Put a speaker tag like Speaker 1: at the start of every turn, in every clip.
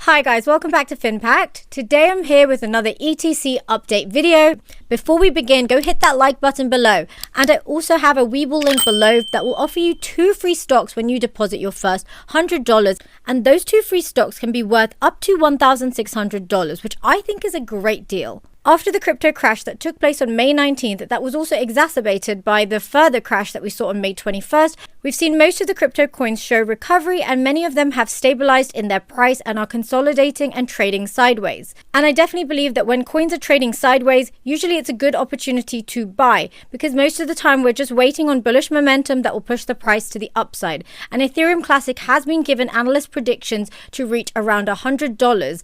Speaker 1: Hi guys, welcome back to Finpact. Today I'm here with another ETC update video. Before we begin, go hit that like button below. And I also have a WEBULL link below that will offer you 2 free stocks when you deposit your first $100. And those 2 free stocks can be worth up to $1,600, which I think is a great deal. After the crypto crash that took place on May 19th, that was also exacerbated by the further crash that we saw on May 21st, we've seen most of the crypto coins show recovery and many of them have stabilized in their price and are consolidating and trading sideways. And I definitely believe that when coins are trading sideways, usually it's a good opportunity to buy because most of the time we're just waiting on bullish momentum that will push the price to the upside. And Ethereum Classic has been given analyst predictions to reach around $100.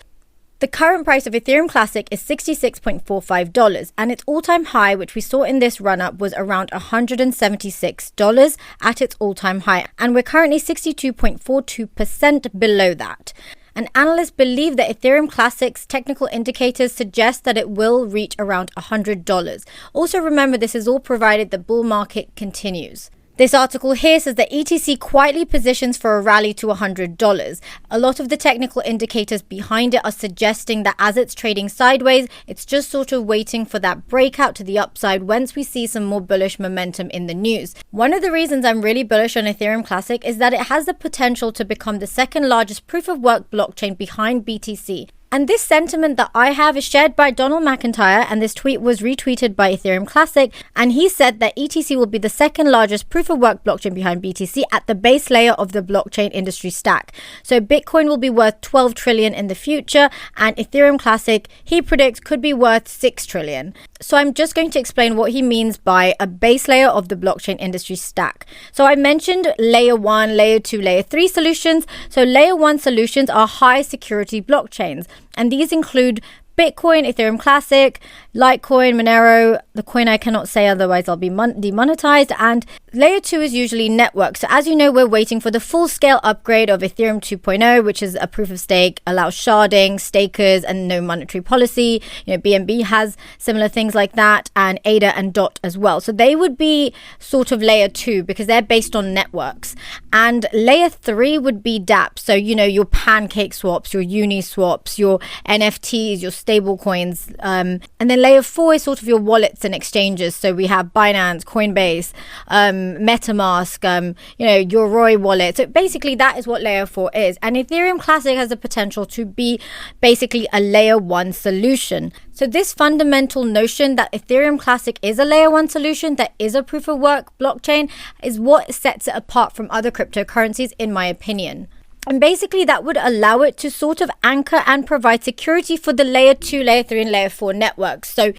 Speaker 1: The current price of Ethereum Classic is $66.45 and its all-time high, which we saw in this run-up, was around $176 at its all-time high, and we're currently 62.42% below that. And analysts believe that Ethereum Classic's technical indicators suggest that it will reach around $100. Also remember, this is all provided the bull market continues. This article here says that ETC quietly positions for a rally to $100. A lot of the technical indicators behind it are suggesting that as it's trading sideways, it's just sort of waiting for that breakout to the upside once we see some more bullish momentum in the news. One of the reasons I'm really bullish on Ethereum Classic is that it has the potential to become the second largest proof of work blockchain behind BTC. And this sentiment that I have is shared by Donald McIntyre, and this tweet was retweeted by Ethereum Classic, and he said that ETC will be the second largest proof of work blockchain behind BTC at the base layer of the blockchain industry stack. So Bitcoin will be worth 12 trillion in the future, and Ethereum Classic, he predicts, could be worth 6 trillion. So I'm just going to explain what he means by a base layer of the blockchain industry stack. So I mentioned layer 1, layer 2, layer 3 solutions. So layer 1 solutions are high security blockchains. And these include Bitcoin, Ethereum Classic, Litecoin, Monero, the coin I cannot say otherwise I'll be demonetized, and layer 2 is usually network. So as you know, we're waiting for the full scale upgrade of Ethereum 2.0, which is a proof of stake, allows sharding, stakers, and no monetary policy. BNB has similar things like that, and ADA and DOT as well. So they would be sort of layer 2 because they're based on networks. And layer 3 would be dApps. So, your pancake swaps, your uni swaps, your NFTs, your stable coins. And then layer 4 is sort of your wallets and exchanges. So we have Binance, Coinbase, MetaMask, your Roy wallet. So basically that is what layer 4 is. And Ethereum Classic has the potential to be basically a layer 1 solution. So this fundamental notion that Ethereum Classic is a layer 1 solution, that is a proof of work blockchain, is what sets it apart from other cryptocurrencies, in my opinion. And basically that would allow it to sort of anchor and provide security for the layer 2, layer 3, and layer 4 networks. So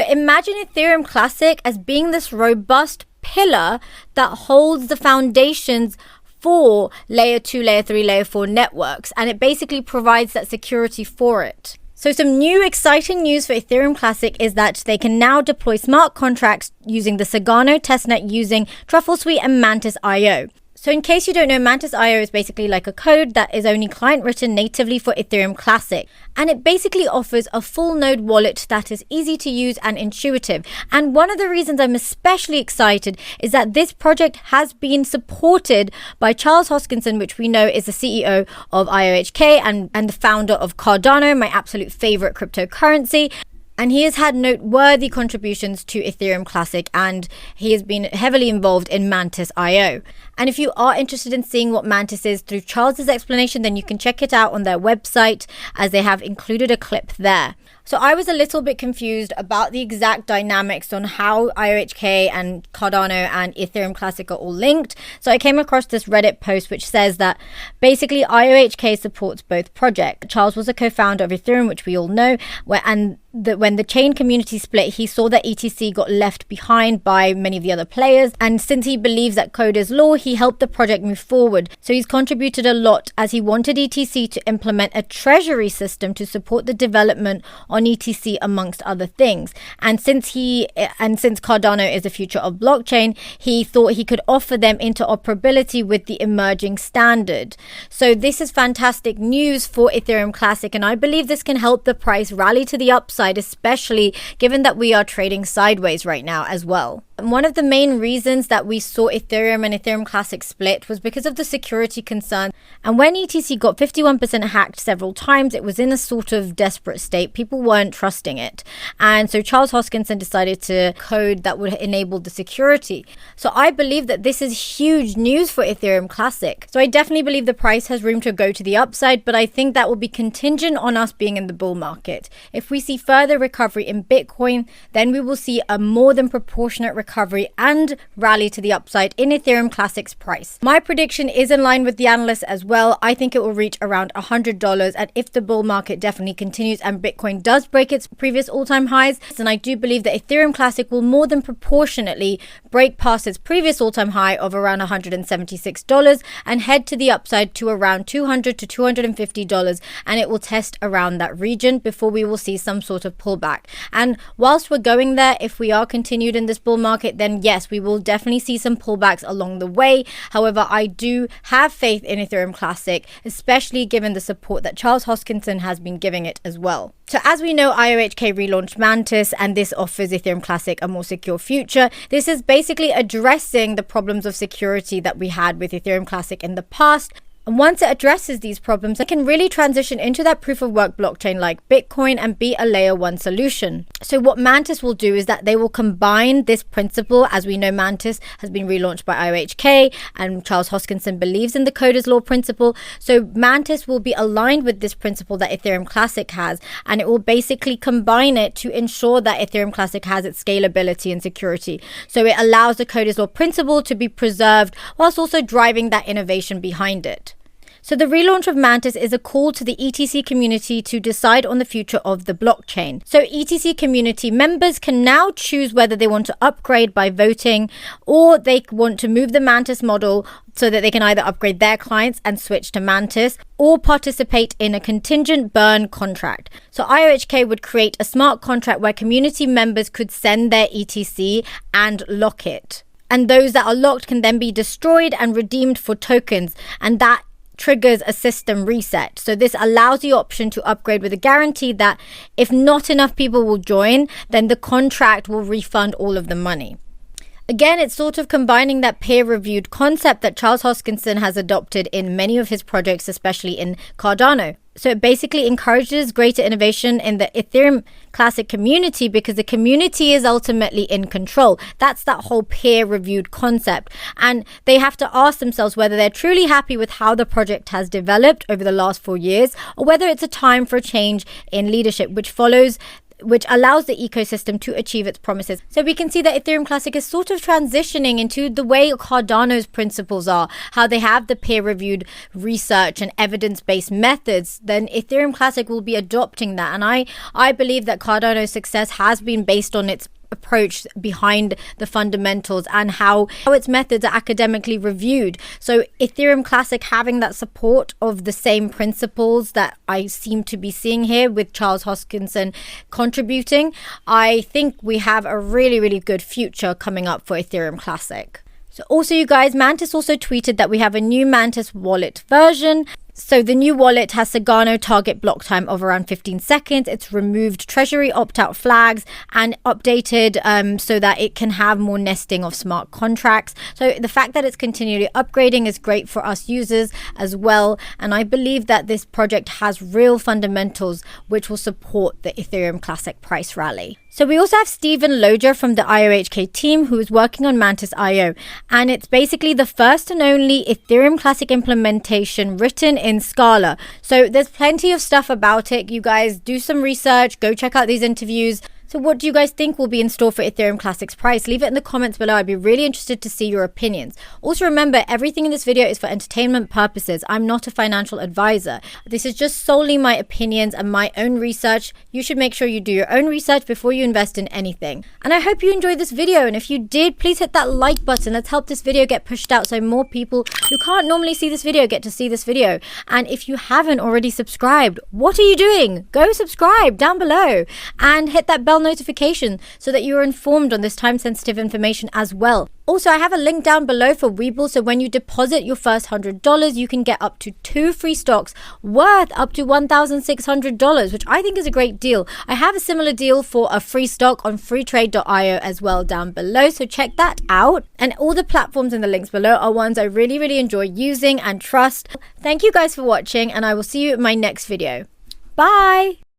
Speaker 1: imagine Ethereum Classic as being this robust pillar that holds the foundations for layer 2, layer 3, layer 4 networks. And it basically provides that security for it. So some new exciting news for Ethereum Classic is that they can now deploy smart contracts using the Sagano testnet using Truffle Suite and Mantis IO. So in case you don't know, Mantis IO is basically like a code that is only client written natively for Ethereum Classic. And it basically offers a full node wallet that is easy to use and intuitive. And one of the reasons I'm especially excited is that this project has been supported by Charles Hoskinson, which we know is the CEO of IOHK and the founder of Cardano, my absolute favorite cryptocurrency. And he has had noteworthy contributions to Ethereum Classic, and he has been heavily involved in Mantis IO. And if you are interested in seeing what Mantis is through Charles's explanation, then you can check it out on their website, as they have included a clip there. So I was a little bit confused about the exact dynamics on how IOHK and Cardano and Ethereum Classic are all linked. So I came across this Reddit post which says that basically IOHK supports both projects. Charles was a co-founder of Ethereum, which we all know, when the chain community split, he saw that ETC got left behind by many of the other players. And since he believes that code is law, he helped the project move forward. So he's contributed a lot, as he wanted ETC to implement a treasury system to support the development on ETC, amongst other things. And since Cardano is the future of blockchain, he thought he could offer them interoperability with the emerging standard. So this is fantastic news for Ethereum Classic, and I believe this can help the price rally to the upside, especially given that we are trading sideways right now as well. One of the main reasons that we saw Ethereum and Ethereum Classic split was because of the security concern. And when ETC got 51% hacked several times, it was in a sort of desperate state. People weren't trusting it. And so Charles Hoskinson decided to code that would enable the security. So I believe that this is huge news for Ethereum Classic. So I definitely believe the price has room to go to the upside, but I think that will be contingent on us being in the bull market. If we see further recovery in Bitcoin, then we will see a more than proportionate recovery and rally to the upside in Ethereum Classic's price. My prediction is in line with the analysts as well. I think it will reach around $100, and if the bull market definitely continues and Bitcoin does break its previous all-time highs, then I do believe that Ethereum Classic will more than proportionately break past its previous all-time high of around $176 and head to the upside to around $200 to $250, and it will test around that region before we will see some sort of pullback. And whilst we're going there, if we are continued in this bull market, then yes, we will definitely see some pullbacks along the way. However, I do have faith in Ethereum Classic, especially given the support that Charles Hoskinson has been giving it as well. So as we know, IOHK relaunched Mantis, and this offers Ethereum Classic a more secure future. This is basically addressing the problems of security that we had with Ethereum Classic in the past. And once it addresses these problems, it can really transition into that proof of work blockchain like Bitcoin and be a layer 1 solution. So what Mantis will do is that they will combine this principle. As we know, Mantis has been relaunched by IOHK, and Charles Hoskinson believes in the Coder's Law principle. So Mantis will be aligned with this principle that Ethereum Classic has, and it will basically combine it to ensure that Ethereum Classic has its scalability and security. So it allows the Coder's Law principle to be preserved whilst also driving that innovation behind it. So the relaunch of Mantis is a call to the ETC community to decide on the future of the blockchain. So ETC community members can now choose whether they want to upgrade by voting, or they want to move the Mantis model so that they can either upgrade their clients and switch to Mantis, or participate in a contingent burn contract. So IOHK would create a smart contract where community members could send their ETC and lock it. And those that are locked can then be destroyed and redeemed for tokens, and that triggers a system reset. So this allows the option to upgrade with a guarantee that if not enough people will join, then the contract will refund all of the money. Again, it's sort of combining that peer-reviewed concept that Charles Hoskinson has adopted in many of his projects, especially in Cardano. So it basically encourages greater innovation in the Ethereum Classic community because the community is ultimately in control. That's that whole peer-reviewed concept. And they have to ask themselves whether they're truly happy with how the project has developed over the last 4 years, or whether it's a time for a change in leadership, which allows the ecosystem to achieve its promises. So we can see that Ethereum Classic is sort of transitioning into the way Cardano's principles are, how they have the peer-reviewed research and evidence-based methods. Then Ethereum Classic will be adopting that. And I believe that Cardano's success has been based on its approach behind the fundamentals and how its methods are academically reviewed. So Ethereum Classic having that support of the same principles that I seem to be seeing here with Charles Hoskinson contributing, I think we have a really, really good future coming up for Ethereum Classic. So also, you guys, Mantis also tweeted that we have a new Mantis wallet version. So the new wallet has Sagano target block time of around 15 seconds. It's removed treasury opt-out flags and updated so that it can have more nesting of smart contracts. So the fact that it's continually upgrading is great for us users as well. And I believe that this project has real fundamentals which will support the Ethereum Classic price rally. So we also have Stephen Loja from the IOHK team who is working on Mantis IO, and it's basically the first and only Ethereum Classic implementation written in Scala. So there's plenty of stuff about it. You guys do some research, go check out these interviews. So what do you guys think will be in store for Ethereum Classic's price? Leave it in the comments below. I'd be really interested to see your opinions. Also remember, everything in this video is for entertainment purposes. I'm not a financial advisor. This is just solely my opinions and my own research. You should make sure you do your own research before you invest in anything. And I hope you enjoyed this video. And if you did, please hit that like button. Let's help this video get pushed out so more people who can't normally see this video get to see this video. And if you haven't already subscribed, what are you doing? Go subscribe down below and hit that bell notification so that you're informed on this time-sensitive information as well. Also, I have a link down below for WEBULL, so when you deposit your first $100, you can get up to 2 free stocks worth up to $1,600, which I think is a great deal. I have a similar deal for a free stock on freetrade.io as well down below, so check that out. And all the platforms in the links below are ones I really enjoy using and trust. Thank you guys for watching, and I will see you in my next video. Bye!